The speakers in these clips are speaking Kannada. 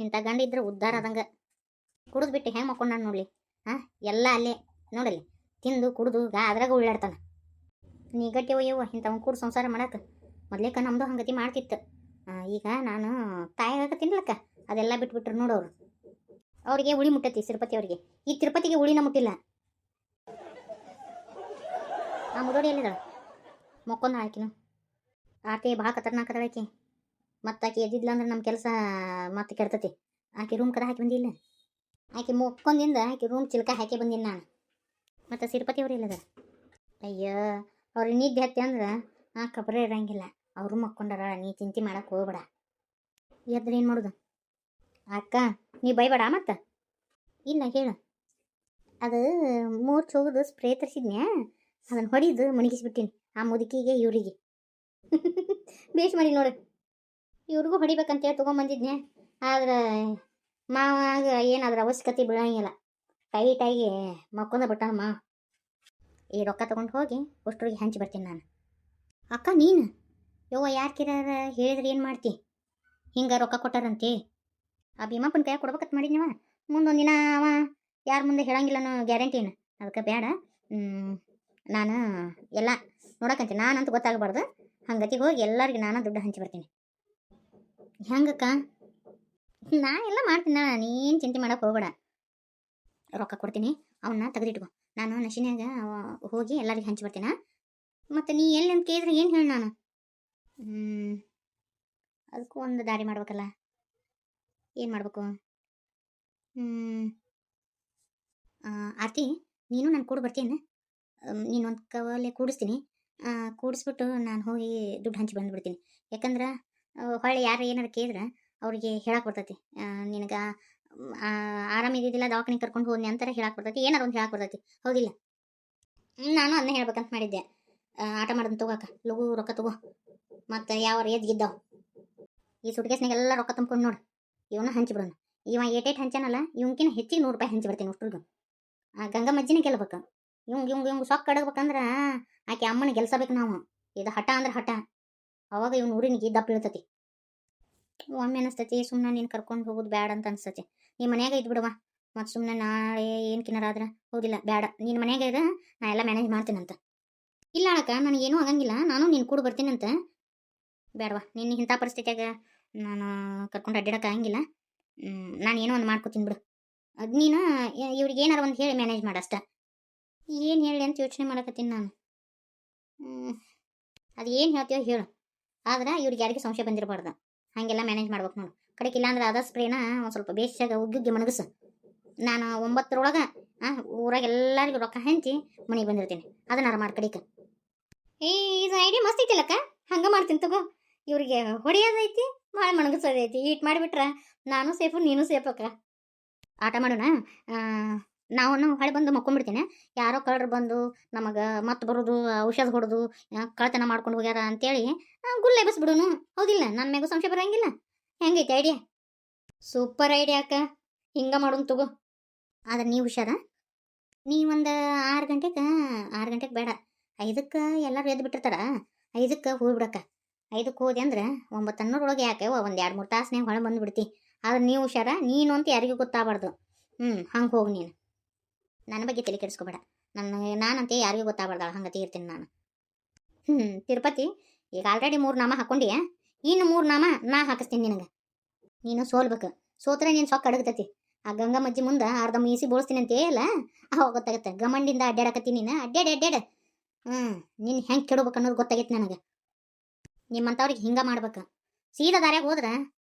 ಇಂಥ ಗಂಡ ಇದ್ರೆ ಉದ್ಧಾರ ಆದಂಗೆ. ಕುಡಿದು ಬಿಟ್ಟು ಹೆಂಗೆ ಮಕ್ಕೊಂಡು ನಾನು ನೋಡಲಿ. ಹಾಂ, ಎಲ್ಲ ಅಲ್ಲೇ ನೋಡಲಿ, ತಿಂದು ಕುಡಿದು ಅದ್ರಾಗ ಉಳ್ಳಾಡ್ತಾನೆ. ನೀ ಗಟ್ಟಿ ಒಯ್ಯವ ಇಂಥವ್ನು ಕೂಡ ಸಂಸಾರ ಮಾಡಕ್ಕೆ. ಮೊದ್ಲೇಕ ನಮ್ಮದು ಹಂಗತಿ ಮಾಡ್ತಿತ್ತು. ಈಗ ನಾನು ತಾಯಾಗ ತಿನ್ಲಕ್ಕ ಅದೆಲ್ಲ ಬಿಟ್ಬಿಟ್ರು ನೋಡೋರು. ಅವ್ರಿಗೆ ಉಳಿ ಮುಟ್ಟತಿ ತಿರುಪತಿ ಅವ್ರಿಗೆ. ಈ ತಿರುಪತಿಗೆ ಉಳಿನ ಮುಟ್ಟಿಲ್ಲ. ಆ ಮುದೋಡಿ ಎಲ್ಲಿದ್ದಾಳ? ಮಕ್ಕೊಂದು ಆಕಿನು ಆಕೆ ಭಾಳ ಖತರ್ನಾಕ್ ಅದಾಳ ಆಕೆ. ಮತ್ತು ಆಕೆ ಎದ್ದಿದ್ಲ ಅಂದ್ರೆ ನಮ್ಮ ಕೆಲಸ ಮತ್ತೆ ಕೆಡ್ತತಿ. ಆಕೆ ರೂಮ್ ಕದ ಹಾಕಿ ಬಂದಿಲ್ಲ. ಆಕೆ ಮುಕ್ಕೊಂದಿಂದ ಆಕೆ ರೂಮ್ ಚಿಲ್ಕ ಹಾಕಿ ಬಂದೀನಿ ನಾನು. ಮತ್ತು ತಿರುಪತಿ ಅವ್ರು ಇಲ್ಲದ? ಅಯ್ಯೋ, ಅವ್ರಿಗೆ ನಿದ್ದೆ ಹತ್ತಿ ಅಂದ್ರೆ ಖಬರೇ ಇರೋಂಗಿಲ್ಲ. ಅವರು ಮಕ್ಕೊಂಡಾರ. ನೀ ಚಿಂತೆ ಮಾಡಕ್ಕೆ ಹೋಗ್ಬೇಡ. ಎದ್ರೆ ಏನು ಮಾಡೋದು? ಅಕ್ಕ ನೀ ಬೈಬೇಡ. ಮತ್ತು ಇಲ್ಲ ಹೇಳು. ಅದು 3 ಚೋಗದು ಸ್ಪ್ರೇ ತರಿಸಿದ್ನ್ಯಾ, ಅದನ್ನು ಹೊಡಿದು ಮುಣಗಿಸ್ಬಿಟ್ಟೀನಿ ಆ ಮುದುಕಿಗೆ ಇವರಿಗೆ. ಬೇಷ್ ಮಾಡಿ ನೋಡು. ಇವ್ರಿಗೂ ಹೊಡಿಬೇಕಂತೇಳಿ ತೊಗೊಂಬಂದಿದ್ನೆ. ಆದ್ರೆ ಮಾವಾಗ ಏನಾದ್ರೂ ಅವಶ್ಯಕತೆ ಬೀಳಂಗಿಲ್ಲ. ಟೈಟಾಗಿ ಮಕ್ಕೊಂದ ಬಿಟ್ಟಾನ ಮಾವ. ಈ ರೊಕ್ಕ ತೊಗೊಂಡು ಹೋಗಿ ಅಷ್ಟ್ರಿಗೆ ಹಂಚಿ ಬರ್ತೀನಿ ನಾನು. ಅಕ್ಕ ನೀನು ಯವ್ವ ಯಾರ್ಕಿರಾರ ಹೇಳಿದ್ರೆ ಏನು ಮಾಡ್ತಿ? ಹಿಂಗೆ ರೊಕ್ಕ ಕೊಟ್ಟಾರಂತೆ. ಆ ಭೀಮಪ್ಪನ ಕೈ ಕೊಡ್ಬೇಕಂತ ಮಾಡಿದ್ನಿವ. ಮುಂದೊಂದು ದಿನ ಅವ ಯಾರ ಮುಂದೆ ಹೇಳಂಗಿಲ್ಲನೋ ಗ್ಯಾರಂಟಿ ಏನು. ಅದಕ್ಕೆ ಬೇಡ, ನಾನು ಎಲ್ಲ ನೋಡಕ್ಕಂತೆ. ನಾನಂತೂ ಗೊತ್ತಾಗಬಾರ್ದು. ಹಂಗತಿ ಹೋಗಿ ಎಲ್ಲರಿಗೆ ನಾನು ದುಡ್ಡು ಹಂಚಿ ಬರ್ತೀನಿ. ಹೆಂಗಕ್ಕ? ನಾ ಎಲ್ಲ ಮಾಡ್ತೀನಿ. ನೀನು ಚಿಂತೆ ಮಾಡೋಕೆ ಹೋಗ್ಬೇಡ. ರೊಕ್ಕ ಕೊಡ್ತೀನಿ, ಅವನ್ನ ತೆಗೆದಿಟ್ಕೊ. ನಾನು ನಶಿನ್ಯಾಗ ಹೋಗಿ ಎಲ್ಲರಿಗೆ ಹಂಚಿ ಬರ್ತೀನ. ಮತ್ತು ನೀ ಎಲ್ಲಿ ಅಂತ ಕೇಳಿದ್ರೆ ಏನು ಹೇಳಿ ನಾನು? ಅದಕ್ಕೂ ಒಂದು ದಾರಿ ಮಾಡ್ಬೇಕಲ್ಲ. ಏನು ಮಾಡಬೇಕು? ಆರ್ತಿ, ನೀನು ನಾನು ಕೂಡ ಬರ್ತೀನಿ. ನೀನೊಂದು ಕವಲೆ ಕೂಡಿಸ್ತೀನಿ. ಕೂಡಿಸ್ಬಿಟ್ಟು ನಾನು ಹೋಗಿ ದುಡ್ಡು ಹಂಚಿ ಬಂದುಬಿಡ್ತೀನಿ. ಯಾಕಂದ್ರೆ ಹೊಳ್ಳಿ ಯಾರು ಏನಾರು ಕೇಳಿದ್ರೆ ಅವ್ರಿಗೆ ಹೇಳಕ್ಕೆ ಬರ್ತೈತಿ. ನಿನಗೆ ಆರಾಮಿದ್ದಿದ್ದಿಲ್ಲ, ದವಾಖಾನೆ ಕರ್ಕೊಂಡು ಹೋದ್ನಿ ಅಂತಾರೆ ಹೇಳಕ್ಕೆ ಬರ್ತೈತಿ. ಏನಾರು ಒಂದು ಹೇಳಕ್ಕೆ ಬರ್ತೈತಿ, ಹೌದಿಲ್ಲ? ನಾನು ಅದನ್ನೇ ಹೇಳ್ಬೇಕಂತ ಮಾಡಿದ್ದೆ. ಆಟ ಮಾಡೋದನ್ನ ತಗೋಕ ಲಘು ರೊಕ್ಕ ತಗೋ. ಮತ್ತು ಯಾವ ಎದ್ಗಿದ್ದಾವ ಈ ಸುಟ್ಕೇಸ್ನಾಗೆಲ್ಲ ರೊಕ್ಕ ತುಂಬ್ಕೊಂಡು ನೋಡು. ಇವನ್ನ ಹಂಚಿಬಿಡೋಣ. ಇವ ಏಟೇಟ್ ಹಂಚಾನಲ್ಲ, ಇವಂಕಿನ ಹೆಚ್ಚಿಗೆ 100 ರೂಪಾಯಿ ಹಂಚಿ ಬರ್ತೀನಿ ಅಷ್ಟ್ರಿಗೂ. ಆ ಗಂಗಮ್ಮಜ್ಜಿನೇ ಗೆಲ್ಬೇಕು. ಇವಂಗೆ ಸೊಕ್ಕ ಅಡಗ್ಬೇಕಂದ್ರೆ ಆಕೆ ಅಮ್ಮನ ಗೆಲ್ಸಬೇಕು ನಾವು. ಇದು ಹಠ ಅಂದ್ರೆ ಹಠ. ಅವಾಗ ಇವ್ನು ಊರಿನಿಗೆ ದಪ್ಪ ಇಳ್ತತಿ. ಒಮ್ಮೆ ಅನಿಸ್ತತಿ ಸುಮ್ಮನೆ ನೀನು ಕರ್ಕೊಂಡು ಹೋಗೋದು ಬೇಡ ಅಂತ ಅನಿಸ್ತತಿ. ನೀ ಮನ್ಯಾಗ ಇದ್ದು ಬಿಡವಾ. ಮತ್ತು ಸುಮ್ಮನೆ ನಾಳೆ ಏನು ಕಿನ್ನರಾದ್ರೆ ಹೌದಿಲ್ಲ, ಬೇಡ. ನೀನು ಮನ್ಯಾಗ ಇದ್ರೆ ನಾ ಎಲ್ಲ ಮ್ಯಾನೇಜ್ ಮಾಡ್ತೀನಂತ. ಇಲ್ಲ ಅಳಕ್ಕ, ನನಗೇನೂ ಆಗಂಗಿಲ್ಲ. ನಾನು ನೀನು ಕೂಡ ಬರ್ತೀನಂತ. ಬೇಡವಾ, ನಿನ್ನ ಇಂಥ ಪರಿಸ್ಥಿತಿಯಾಗ ನಾನು ಕರ್ಕೊಂಡು ಅಡ್ಡಾಡಕ್ಕೆ ಆಗಂಗಿಲ್ಲ. ನಾನು ಏನೋ ಒಂದು ಮಾಡ್ಕೊತೀನಿ ಬಿಡು. ಅದು ನೀನು ಇವ್ರಿಗೆ ಏನಾರು ಒಂದು ಹೇಳಿ ಮ್ಯಾನೇಜ್ ಮಾಡಷ್ಟ. ಏನು ಹೇಳಿ ಅಂತ ಯೋಚನೆ ಮಾಡಕತ್ತೀನಿ ನಾನು. ಅದು ಏನು ಹೇಳ್ತೀವೋ ಹೇಳು. ಆದ್ರೆ ಇವ್ರಿಗೆ ಯಾರಿಗೆ ಸಂಶಯ ಬಂದಿರಬಾರ್ದು. ಹಾಗೆಲ್ಲ ಮ್ಯಾನೇಜ್ ಮಾಡ್ಬೇಕು ನೋಡು. ಕಡೆಗೆ ಇಲ್ಲಾಂದ್ರೆ ಅದ ಸ್ಪ್ರೇನ ಒಂದು ಸ್ವಲ್ಪ ಬೇಸಾಗ ಉಗ್ಗಿ ಮಣಗಸು. ನಾನು 9ರೊಳಗೆ ಊರಾಗ ಎಲ್ಲರಿಗೂ ರೊಕ್ಕ ಹಂಚಿ ಮನೆಗೆ ಬಂದಿರ್ತೀನಿ. ಅದನ್ನಾರ ಮಾಡಿ ಕಡಿಕೆ. ಇದು ಐಡಿಯಾ ಮಸ್ತ್ ಐತಿಲ್ಲಕ್ಕ. ಹಂಗೆ ಮಾಡ್ತೀನಿ ತಗೋ. ಇವ್ರಿಗೆ ಹೊಡೆಯೋದೈತಿ, ಭಾಳ ಮಣಗಸೋದೈತಿ. ಈಟ್ ಮಾಡಿಬಿಟ್ರೆ ನಾನು ಸೇಫು, ನೀನು ಸೇಫ್ ಅಕ್ಕ. ಆಟ ಮಾಡೋಣ. ನಾವು ಹೊಳೆ ಬಂದು ಮಕ್ಕೊಂಡ್ಬಿಡ್ತೀನಿ. ಯಾರೋ ಕಳ್ಳರು ಬಂದು ನಮಗೆ ಮತ್ತೆ ಬರೋದು, ಔಷಧ ಹೊಡೆದು ಕಳ್ಳತನ ಮಾಡ್ಕೊಂಡು ಹೋಗ್ಯಾರ ಅಂತೇಳಿ ಗುಲ್ಲೆ ಬಸ್ಬಿಡೋನು, ಹೌದಿಲ್ಲ? ನನ್ನ ಮ್ಯಾಗೂ ಸಂಶಯ ಬರೋಂಗಿಲ್ಲ. ಹೆಂಗೈತೆ ಐಡಿಯಾ? ಸೂಪರ್ ಐಡಿಯಾ ಅಕ್ಕ. ಹಿಂಗೆ ಮಾಡೋಣ ತಗೋ. ಆದ್ರೆ ನೀವು ಹುಷಾರ. ನೀವೊಂದು 6 ಗಂಟೆಗೆ ಬೇಡ, 5ಕ್ಕೆ ಎಲ್ಲರೂ ಎದ್ದು ಬಿಟ್ಟಿರ್ತಾರ. 5ಕ್ಕೆ ಹೋಗ್ಬಿಡಕ್ಕ. 5ಕ್ಕೆ ಹೋದೆ ಅಂದ್ರೆ 9 ಅನ್ನೋರೊಳಗೆ ಯಾಕೆ ಒಂದು 2-3 ತಾಸನ್ಯಾಗ ಹೊಳೆ ಬಂದುಬಿಡ್ತಿ. ಆದ್ರೆ ನೀವು ಹುಷಾರ. ನೀನು ಅಂತ ಯಾರಿಗೂ ಗೊತ್ತಾಗಬಾರ್ದು. ಹಂಗೆ ಹೋಗಿ ನೀನು. ನನ್ನ ಬಗ್ಗೆ ತಲೆ ಕೆಡಿಸ್ಕೊಬೇಡ. ನಾನಂತೆ ಯಾರಿಗೂ ಗೊತ್ತಾಗಬಾರ್ದು. ಹಂಗತಿ ಇರ್ತೀನಿ ನಾನು. ತಿರುಪತಿ ಈಗ ಆಲ್ರೆಡಿ 3 ನಾಮ ಹಾಕ್ಕೊಂಡಿಯ. ಇನ್ನು 3 ನಾಮ ನಾ ಹಾಕಿಸ್ತೀನಿ ನಿನಗೆ. ನೀನು ಸೋಲ್ಬೇಕು. ಸೋತ್ರೆ ನೀನು ಸೊಕ್ಕ ಅಡಗತೈತಿ. ಆ ಗಂಗಮ್ಮಜ್ಜಿ ಮುಂದೆ ಅರ್ಧ ಮೀಸಿ ಬೋಳಿಸ್ತೀನಿ ಅಂತ ಹೇಳ. ಅವಾಗ ಗೊತ್ತಾಗತ್ತೆ. ಗಮಂಡಿಂದ ಅಡ್ಡಾಡಕತ್ತೀನಿ ನೀನು. ಅಡ್ಡಾಡ್ ನೀನು ಹೆಂಗೆ ಕೆಡಬೇಕು ಅನ್ನೋದು ಗೊತ್ತಾಗೈತೆ ನನಗೆ. ನಿಮ್ಮಂಥವ್ರಿಗೆ ಹಿಂಗೆ ಮಾಡ್ಬೇಕು. ಸೀದಾ ದಾರ್ಯಾಗ ಹೋದ್ರೆ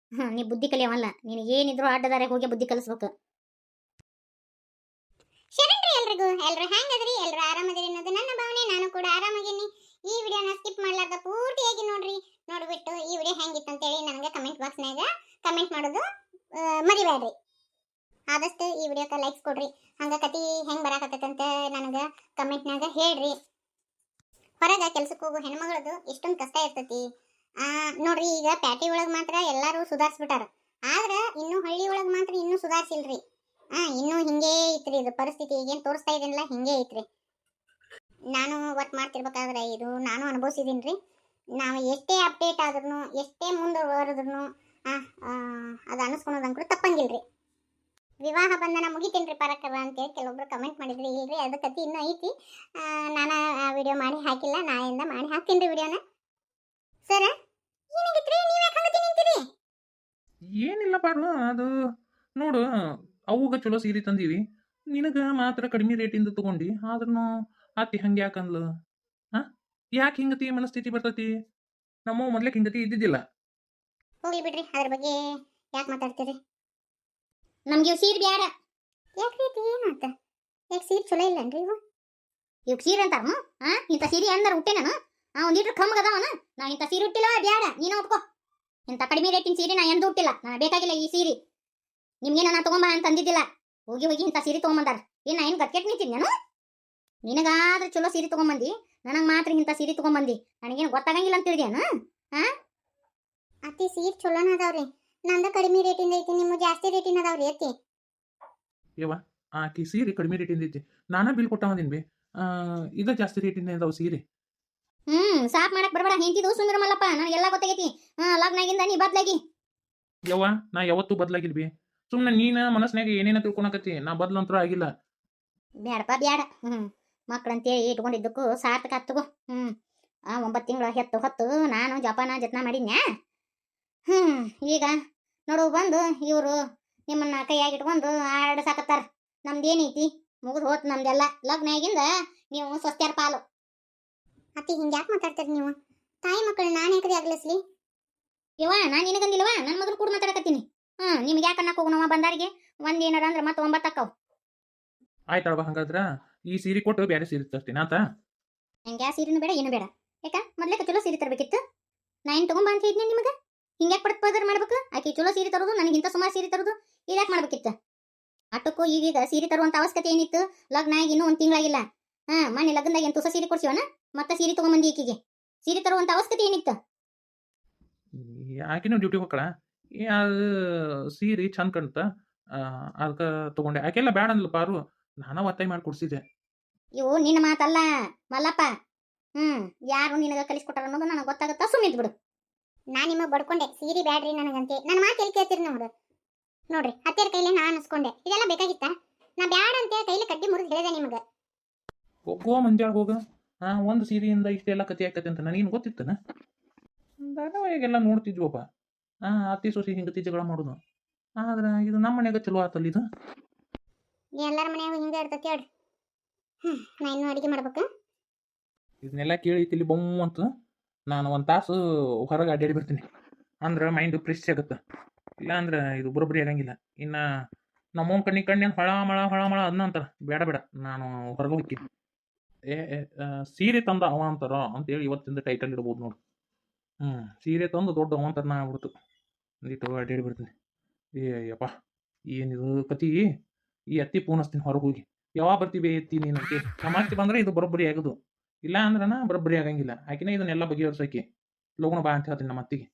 ನೀ ಬುದ್ಧಿ ಕಲಿಯವಲ್ಲ. ನೀನು ಏನಿದ್ರು ಅಡ್ಡ ದಾರ್ಯಾಗ ಹೋಗಿ ಬುದ್ಧಿ ಕಲಿಸ್ಬೇಕು. ಶರಣ್ರಿ ಎಲ್ರಿಗೂ. ಎಲ್ಲರೂ ಹೆಂಗದ್ರಿ? ಎಲ್ಲರೂ ಆರಾಮದಿರಿ ಅನ್ನೋದು ನನ್ನ ಭಾವನೆ. ನಾನು ಕೂಡ ಆರಾಮಾಗಿನಿ. ಈ ವಿಡಿಯೋನ ಸ್ಕಿಪ್ ಮಾಡ್ಲಾರ್ದ ಪೂರ್ತಿಯಾಗಿ ನೋಡ್ರಿ. ನೋಡ್ಬಿಟ್ಟು ಈ ವಿಡಿಯೋ ಹೆಂಗಿತ್ತು ಅಂತೇಳಿ ನನಗೆ ಕಮೆಂಟ್ ಬಾಕ್ಸ್ನಾಗ ಕಮೆಂಟ್ ಮಾಡೋದು ಮರಿಬೇಡ್ರಿ. ಆದಷ್ಟು ಈ ವಿಡಿಯೋಕ್ಕೆ ಲೈಕ್ಸ್ ಕೊಡ್ರಿ. ಹಂಗೆ ಕತಿ ಹೆಂಗೆ ಬರಾಕತ್ತಂತ ನನಗೆ ಕಮೆಂಟ್ನಾಗ ಹೇಳ್ರಿ. ಹೊರಗೆ ಕೆಲ್ಸಕ್ಕೆ ಹೋಗೋ ಹೆಣ್ಮಗಳದು ಎಷ್ಟೊಂದು ಕಷ್ಟ ಇರ್ತೈತಿ. ನೋಡ್ರಿ, ಈಗ ಪ್ಯಾಟಿ ಒಳಗೆ ಮಾತ್ರ ಎಲ್ಲರೂ ಸುಧಾರಿಸ್ಬಿಟ್ಟಾರ. ಆದ್ರೆ ಇನ್ನೂ ಹಳ್ಳಿ ಒಳಗೆ ಮಾತ್ರ ಇನ್ನೂ ಸುಧಾರಿಸಿಲ್ರಿ. ಇನ್ನೂ ಹಿಂಗೇ ಐತ್ರಿ ಇದು ಪರಿಸ್ಥಿತಿ. ಈಗೇನು ತೋರಿಸ್ತಾ ಇದೀನಲ್ಲ ಹಿಂಗೇ ಐತ್ರಿ. ನಾನು ವರ್ಕ್ ಮಾಡ್ತಿರ್ಬೇಕಾದ್ರೆ ಇದು ನಾನು ಅನುಭವಿಸಿದೀನಿ ರೀ. ನಾವು ಎಷ್ಟೇ ಅಪ್ಡೇಟ್ ಆದ್ರೂ, ಎಷ್ಟೇ ಮುಂದುವರೆದ್ರೂ ಅದು ಅನಿಸ್ಕೊಳೋದಂಗ್ ಕೂಡ ತಪ್ಪಂಗಿಲ್ರಿ. ವಿವಾಹ ಬಂಧನ ಮುಗಿತೇನ್ರಿ ಪರಕ್ಕವ ಅಂತೇಳಿ ಕೆಲವೊಬ್ರು ಕಮೆಂಟ್ ಮಾಡಿದ್ರಿ. ಇಲ್ರಿ, ಅದು ಕತಿ ಇನ್ನೂ ಐತಿ. ನಾನು ವಿಡಿಯೋ ಮಾಡಿ ಹಾಕಿಲ್ಲ, ನಾಳೆಯಿಂದ ಮಾಡಿ ಹಾಕ್ತೀನಿ ರೀ ವಿಡಿಯೋನ. ಸರ್ ಏನಾಗಿತ್ರಿ, ನೀವು ಯಾಕೆ ಹಂಗತಿ ನಿಂತೀರಿ? ಏನಿಲ್ಲ ಪಾರು, ಅದು ನೋಡು, ಅವಾಗ ಚಲೋ ಸೀರೆ ತಂದೀವಿ, ನಿನಗೆ ಮಾತ್ರ ಕಡಿಮೆ ರೇಟಿಂದ ತಗೊಂಡು, ಆದ್ರೂ ಅತ್ತಿ ಹಂಗೆ ಯಾಕಂದ್ಲು? ಹಾ, ಯಾಕೆ ಹಿಂಗತಿ ಮನಸ್ಥಿತಿ ಬರ್ತತಿ? ನಮ್ಮ ಮೊದ್ಲಕ್ಕೆ ಹಿಂಗತಿ ಇದ್ದಿದ್ದಿಲ್ಲ. ಹೋಗ್ಲಿ ಬಿಡ್ರಿ, ಅದ್ರ ಬಗ್ಗೆ ಯಾಕೆ ಮಾತಾಡ್ತೀರಿ? ನಮ್ಗೆ ಇವ್ ಸೀರೆ ಬ್ಯಾಡ. ಯಾಕ್ರಿ ಏನಾತ? ಯಾಕೆ ಸೀರೆ ಚಲೋ ಇಲ್ಲನ್ರಿ ಇವು? ಇವ್ ಸೀರೆ ಅಂತಾರ ಇಂಥ ಸೀರೆ ಅಂದಾರ ಹುಟ್ಟೆ ನಾನು ಒಂದಿಟ್ರು ಕಮ್ಮಗದವನ. ನಾ ಇಂಥ ಸೀರೆ ಹುಟ್ಟಿಲ್ಲ, ಬ್ಯಾಡ, ನೀನು ಉಟ್ಕೋ. ಇಂಥ ಕಡಿಮೆ ರೇಟಿನ ಸೀರೆ ನಾ ಎಂದೂ ಹುಟ್ಟಿಲ್ಲ, ನನಗೆ ಬೇಕಾಗಿಲ್ಲ ಈ ಸೀರೆ. ನಿಮ್ಗೇನ ನಾ ತಗೊಂಬ ಅಂತ ಅಂದಿದ್ದಿಲ್ಲ. ಹೋಗಿ ಹೋಗಿ ಇಂಥ ಸೀರೆ ತಗೊಂಬಂದಾರ. ಏನು ಗಟ್ಕೆಟ್ ನಿಂತೀನಿ ನಾನು? ನಿನಗಾದ್ರೆ ಚಲೋ ಸೀರೆ ತಗೊಂಬಂದಿ, ನನಗೆ ಮಾತ್ರ ಇಂಥ ಸೀರೆ ತಗೊಂಬಂದಿ. ನನಗೇನು ಗೊತ್ತಾಗಂಗಿಲ್ಲ ಅಂತ ತಿಳಿದ್ಯಾನ? ಅತ್ತಿ ಸೀರೆ ಚಲೋನ ಅದಾವ್ರಿ. ನಂದ ಕಡಿಮೆ ರೇಟಿಂದ ಐತಿ, ನಿಮ್ಮ ಜಾಸ್ತಿ ರೇಟಿನ ಅದಾವ್ರಿ ಅತ್ತಿ. ಯವ್ವ, ಆಕಿ ಸೀರೆ ಕಡಿಮೆ ರೇಟಿಂದ ಐತಿ, ನಾನಾ ಬಿಲ್ ಕೊಟ್ಟವದಿನ್ ಬಿ. ಇದು ಜಾಸ್ತಿ ರೇಟಿಂದ ಇದಾವ ಸೀರೆ. ಸಾಫ್ ಮಾಡಕ್ ಬರಬೇಡ. ಹೆಂತಿದು ಸುಂದರ ಮಲ್ಲಪ್ಪ, ನನಗೆಲ್ಲ ಗೊತ್ತಾಗೈತಿ. ಲಗ್ನಾಗಿಂದ ನೀ ಬದ್ಲಾಗಿ. ಯವ್ವ, ನಾ ಯಾವತ್ತೂ ಬದ್ಲಾಗಿಲ್ ಬಿ. ಸುಮ್ಮನೆ ನೀನ ಮನಸ್ನಾಗ ಏನೇನ ತಿಳ್ಕೊಳಕತ್ತಿ, ನಾ ಬದ್ಲಂತರೂ ಆಗಿಲ್ಲ. ಬ್ಯಾಡಪ್ಪ ಬ್ಯಾಡ. ಮಕ್ಕಳಂತೇಳಿ ಇಟ್ಕೊಂಡಿದ್ದಕ್ಕೂ ಸಾರ್ಥಕ ಹತ್ತಗೋ. 9 ತಿಂಗಳ ಹೆತ್ತು ಹೊತ್ತು ನಾನು ಜಪಾನ ಜತ್ನ ಮಾಡಿದ್ನ್ಯಾ. ಈಗ ನೋಡು, ಬಂದು ಇವರು ನಿಮ್ಮನ್ನ ಕೈಯಾಗಿ ಇಟ್ಕೊಂಡು ಆಡಸಾಕತ್ತಾರ. ನಮ್ದೇನೈತಿ? ಮುಗಿದು ಹೋತ್ ನಮ್ದೆಲ್ಲ. ಲಗ್ನ ಆಗಿಂದ ನೀವು ಸ್ವಸ್ತ್ಯಾರ ಪಾಲು. ಅತ್ತಿ ಹಿಂಗೆ ಯಾಕೆ ಮಾತಾಡ್ತೀರಿ ನೀವು? ತಾಯಿ ಮಕ್ಕಳು ನಾನು ಯಾಕ್ರಿ ಆಗ್ಲಿಸ್ಲಿ? ಯವ್ವ, ನಾನು ನಿನಗಂದಿಲ್ವಾ? ನನ್ನ ಮಗನ ಕೂಡ ಮಾತಾಡಕತ್ತೀನಿ. ನಿಮ್ಗೆ ಯಾಕೆ ಅನ್ನಕ್ಕೆ ಹೋಗು? ನಾವು ಬಂದಾರಿಗೆ ಒಂದ್ ಏನಾರ ಅಂದ್ರೆ ಮತ್ತೆ 9 ಅಕ್ಕವು. ಆಯ್ತಳವ, ಹಂಗಾದ್ರ ಈ ಸೀರೆ ಕೊಟ್ಟು ಬೇರೆ ಸೀರೆ ತರ್ತೀನಿ ಆತ. ನಂಗೆ ಯಾವ ಸೀರೆನೂ ಬೇಡ, ಏನು ಬೇಡ. ಯಾಕ ಮೊದ್ಲೇಕ ಚಲೋ ಸೀರೆ ತರಬೇಕಿತ್ತು. ನಾ ಏನು ತಗೊಂಬ ಅಂತ ಹೇಳಿದ್ನಿ ನಿಮಗೆ? ಹಿಂಗ್ಯಾಕೆ ಪದರ್ ಮಾಡ್ಬೇಕು? ಆಕೆ ಚಲೋ ಸೀರೆ ತರೋದು, ನನಗಿಂತ ಸುಮಾರು ಸೀರೆ ತರೋದು, ಇದ್ಯಾಕೆ ಮಾಡ್ಬೇಕಿತ್ತು? ಅಟ್ಟಕ್ಕೂ ಈಗೀಗ ಸೀರೆ ತರುವಂತ ಅವಶ್ಯಕತೆ ಏನಿತ್ತು? ಲಗ್ನ ಆಗಿ ಇನ್ನೂ 1 ತಿಂಗಳಾಗಿಲ್ಲ. ಮನೆ ಲಗ್ನದಾಗ ಏನು ತುಸ ಸೀರೆ ಕೊಡ್ಸಿವನ? ಮತ್ತೆ ಸೀರೆ ತಗೊಂಬಂದಿ ಈಕಿಗೆ. ಸೀರೆ ತರುವಂತ ಅವಶ್ಯಕತೆ ಏನಿತ್ತು? ಆಕಿನೂ ಡ್ಯೂಟಿ ಹೋಗ್ಕಳ, ಅದು ಸೀರೆ ಚಂದ ಕಾಣ್ತ, ಅದಕ್ಕೆ ತಗೊಂಡೆ. ಆಕೆಲ್ಲ ಬೇಡ ಅಂದ್ಲು ಪಾರು, ನಾನ ಒತ್ತಾಯ ಮಾಡಿ ಕೊಡ್ಸಿದ್ದೆ. ಇವು ನಿನ್ನ ಮಾತಲ್ಲ ಮಲ್ಲಪ್ಪ. ಯಾರು ನಿನಗ ಕಲಿಸ್ಕೊಟ್ಟಾರ ಅನ್ನೋದು ನನಗೆ ಗೊತ್ತಾಗತ್ತಾ? ಸುಮ್ಮಿದ್ ಬಿಡು. ನಾನು ನಿಮಗೆ ಬಡ್ಕೊಂಡೆ ಸೀರೆ ಬ್ಯಾಡ್ರಿ ನನಗಂತೆ. ನನ್ನ ಮಾತು ಎಲ್ಲಿ ಕೇಳ್ತೀರಿ ನೋಡು? ನೋಡ್ರಿ, ಹತ್ತಿರ ಕೈಲಿ ನಾ ಅನಿಸ್ಕೊಂಡೆ. ಇದೆಲ್ಲ ಬೇಕಾಗಿತ್ತ? ನಾ ಬ್ಯಾಡ ಅಂತೇಳಿ ಕೈಲಿ ಕಡ್ಡಿ ಮುರಿದು ಹೇಳಿದೆ ನಿಮಗೆ. ಹೋಗೋ ಮಂಜಾಳ ಹೋಗ. ಒಂದು ಸೀರೆಯಿಂದ ಇಷ್ಟೆಲ್ಲ ಕತೆ ಆಕತಿ ಅಂತ ನನಗೇನು ಗೊತ್ತಿತ್ತನ? ಧಾರಾವಾಹಿಗೆಲ್ಲ ನೋಡ್ತಿದ್ವಪ್ಪ. ಅತ್ತಿ ಸೊಸಿ ಹಿಂಗತಿ ಜಗಳ ಮಾಡೋದು. ಆದ್ರೆ ಇದು ನಮ್ಮ ಮನ್ಯಾಗ ಚಲೋ ಆತಲ್ಲ ಇದು. ಎಲ್ಲರ ಮನ್ಯಾಗ ಹಿಂಗೆ ಇರ್ತೈತಿ ಹೇಳ್ರಿ. ನಾ ಇನ್ನೂ ಅಡುಗೆ ಮಾಡ್ಬೇಕು. ಇದನ್ನೆಲ್ಲ ಕೇಳಿ ತಿಳಿ ಬೊಮ್ಮ ಅಂತ ನಾನು 1 ತಾಸು ಹೊರಗೆ ಅಡ್ಡಾಡಿ ಬರ್ತೀನಿ. ಅಂದ್ರೆ ಮೈಂಡ್ ಫ್ರೆಶ್ ಆಗುತ್ತೆ. ಇಲ್ಲ ಅಂದ್ರೆ ಇದು ಬರೋಬ್ಬರಿ ಆಗಂಗಿಲ್ಲ. ಇನ್ನು ನಮ್ಮವ್ನ ಕಣ್ಣಿಗೆ ಹೊಳ ಮಳ ಅದನ್ನ ಅಂತಾರೆ. ಬೇಡ ಬೇಡ, ನಾನು ಹೊರಗೆ ಹೋಗ್ತೀನಿ. ಸೀರೆ ತಂದ ಅವ ಅಂತಾರ ಅಂತೇಳಿ ಇವತ್ತಿಂದ ಟೈಟಲ್ ಇಡ್ಬೋದು ನೋಡು. ಸೀರೆ ತಂದು ದೊಡ್ಡ ಅವ ಅಂತಾರ. ನಾ ಆಗ್ಬಿಡ್ತು ಒಂದಿಟ್ಟು ಅಡ್ಡಾಡಿ ಬರ್ತೀನಿ. ಯಪ್ಪ, ಏನಿದು ಕತಿ? ಈ ಅತ್ತಿ ಪೂನಸ್ತೀನಿ ಹೊರಗೆ ಹೋಗಿ. ಯಾವಾಗ ಬರ್ತೀವಿ ಎತ್ತಿ ನೀನಂತೆ? ಸಮಾಜಕ್ಕೆ ಬಂದ್ರೆ ಇದು ಬರೋಬ್ಬರಿ ಆಗೋದು. ಇಲ್ಲ ಅಂದ್ರನ ಬರೋಬ್ಬರಿ ಆಗಂಗಿಲ್ಲ. ಆಕಿನ ಇದನ್ನೆಲ್ಲ ಬಗೆಹರಿಸೋಕೆ ಲೋಗಣ ಬಾ ಅಂತ ಹೇಳ್ತೀನಿ ನಮ್ಮ ಅತ್ತಿಗೆ.